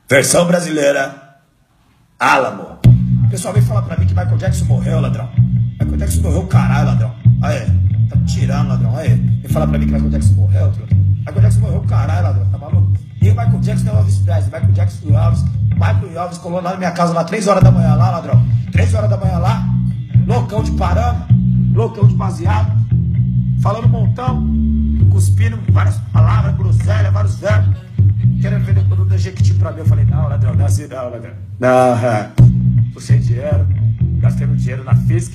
Versão brasileira, Alamo. O pessoal vem falar pra mim que Michael Jackson morreu, ladrão. Michael Jackson morreu, caralho, ladrão. Aí, tá me tirando, ladrão. Aí, vem falar pra mim que Michael Jackson morreu, ladrão. Michael Jackson morreu, caralho, ladrão. Tá maluco? E o Michael Jackson é o Elvis Presley. Michael Jackson do Elvis. Michael Elvis colou lá na minha casa, lá 3 horas da manhã, lá, ladrão. 3 horas da manhã lá. Loucão de parando. Loucão de baseado. Falando um montão. Cuspindo várias palavras, groselha, vários verbos. Querendo vender produto da Jequiti pra mim. Eu falei, não, ladrão, não é assim não, ladrão. Não, tô sem dinheiro. Gastei meu dinheiro na Fisk.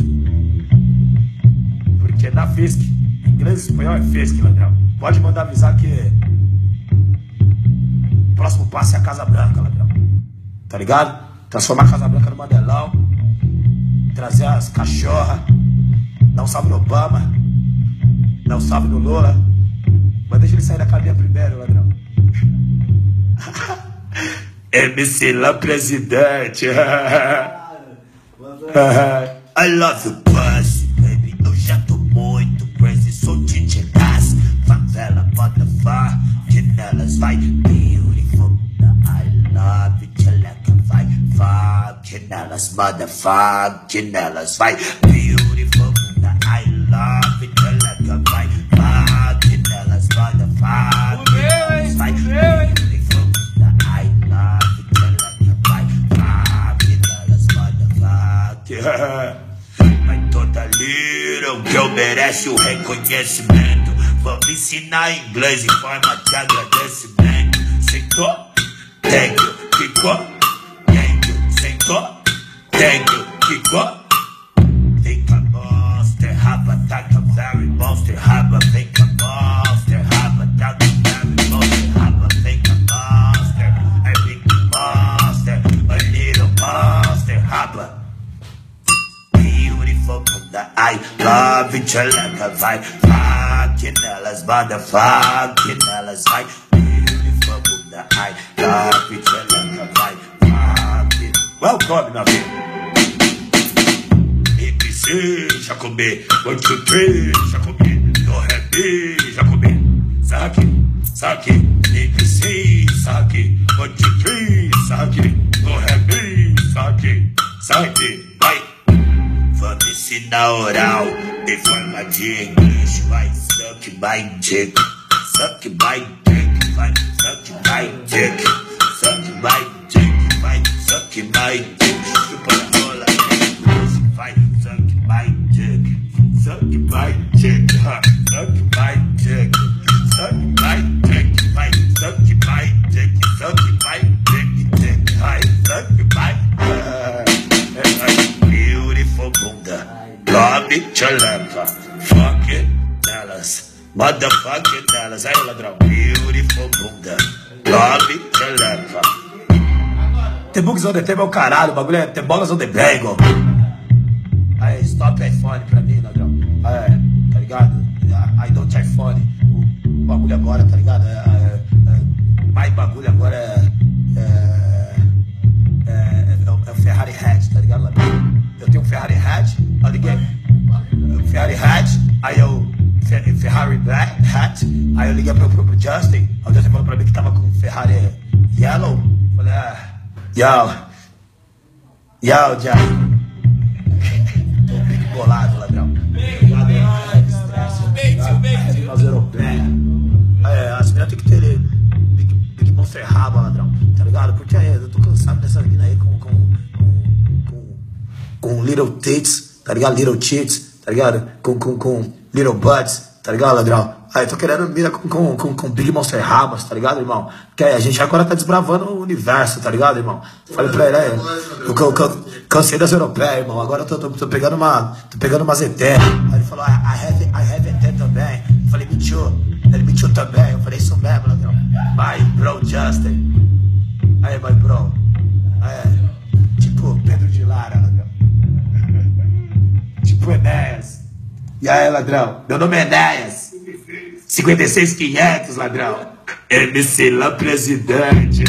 Porque na Fisk, inglês e espanhol é Fisk, ladrão. Pode mandar avisar que o próximo passo é a Casa Branca, ladrão. Tá ligado? Transformar a Casa Branca no Mandelão. Trazer as cachorras. Dar um salve no Obama. Dar um salve no Lula. Mas deixa ele sair da cadeia primeiro, ladrão. MC lá, presidente. I love you, pussy, baby. Eu já tô muito crazy. Sou DJ Gas. Favela, motherfucker. Nelas vai. Beautiful. I love you, tcheleca vai. Fucking nelas, motherfucker. Nelas vai. Beautiful. I love you, tcheleca vai. Fucking nelas, motherfucker. Nelas vai. Beautiful. I love you, tcheleca vai. Fucking nelas, motherfucker. Mas toda little girl merece o reconhecimento. Vamos ensinar inglês em forma de agradecimento. Sentou? Thank you. Ficou? Thank you. Sentou? Thank you. Ficou? Think a monster, have a attack a very monster, have a think a monster, have a attack a very monster, have a think a monster, a big monster, a little monster, have a beautiful that I love it, tcheleca vai, fucking elas, motherfucking elas vai, beautiful that I love it, tcheleca vai, fucking. Welcome, meu filho. ABC, já comi, 1, 2, 3, já comi, do ré, mi, já comi, saque, saque, ABC, saque, 1, 2, 3, saque, do ré, mi, saque, saque, vai. Vamos ensinar oral, em forma de inglês, vai, suck my dick, suck my dick, vai, suck my dick, suck my dick, vai, suck my dick, chupa a rola, vai, suck my dick, suck my dick, suck my dick, suck my dick, vai, suck my dick, suck my dick, dick, vai, suck my beautiful bunda, love tcheleca, fuck it, nelas, motherfucking nelas, aí ladrão, beautiful bunda, love tcheleca. The books on the table, caralho, o bagulho é the balls on the bagel. Aí, stop iPhone pra mim, ladrão. Tá ligado? I don't iPhone. O bagulho agora, tá ligado? Mais bagulho agora é o Ferrari Hatch, tá ligado, ladrão? Eu tenho um Ferrari Hatch, eu liguei. Ferrari Hatch, aí eu. Ferrari Black Hat, aí eu liguei pro Justin. O Justin falou pra mim que tava com um Ferrari Yellow. Falei, Yo, Justin. Bolado, ladrão. Nós europeus. As meninas tem que ter Big Monster raba, ladrão. Tá ligado? Porque eu tô cansado dessa mina aí com little tits, tá ligado? Little tits, tá ligado? Com little butts, tá ligado, ladrão? Aí eu tô querendo mina com Big Monster rabas, tá ligado, irmão? Porque a gente agora tá desbravando o universo, tá ligado, irmão? Falei pra ele, eu cansei das europeias, irmão. Agora eu tô pegando umas ET. Aí ele falou, I have ET também. Eu falei, me too. Ele me too também. Eu falei, isso mesmo, ladrão. My bro Justin. Aí, my bro. Tipo Pedro de Lara, ladrão. Tipo Enéas. E aí, ladrão? Meu nome é Enéas. 56.500, ladrão. MC lá, presidente.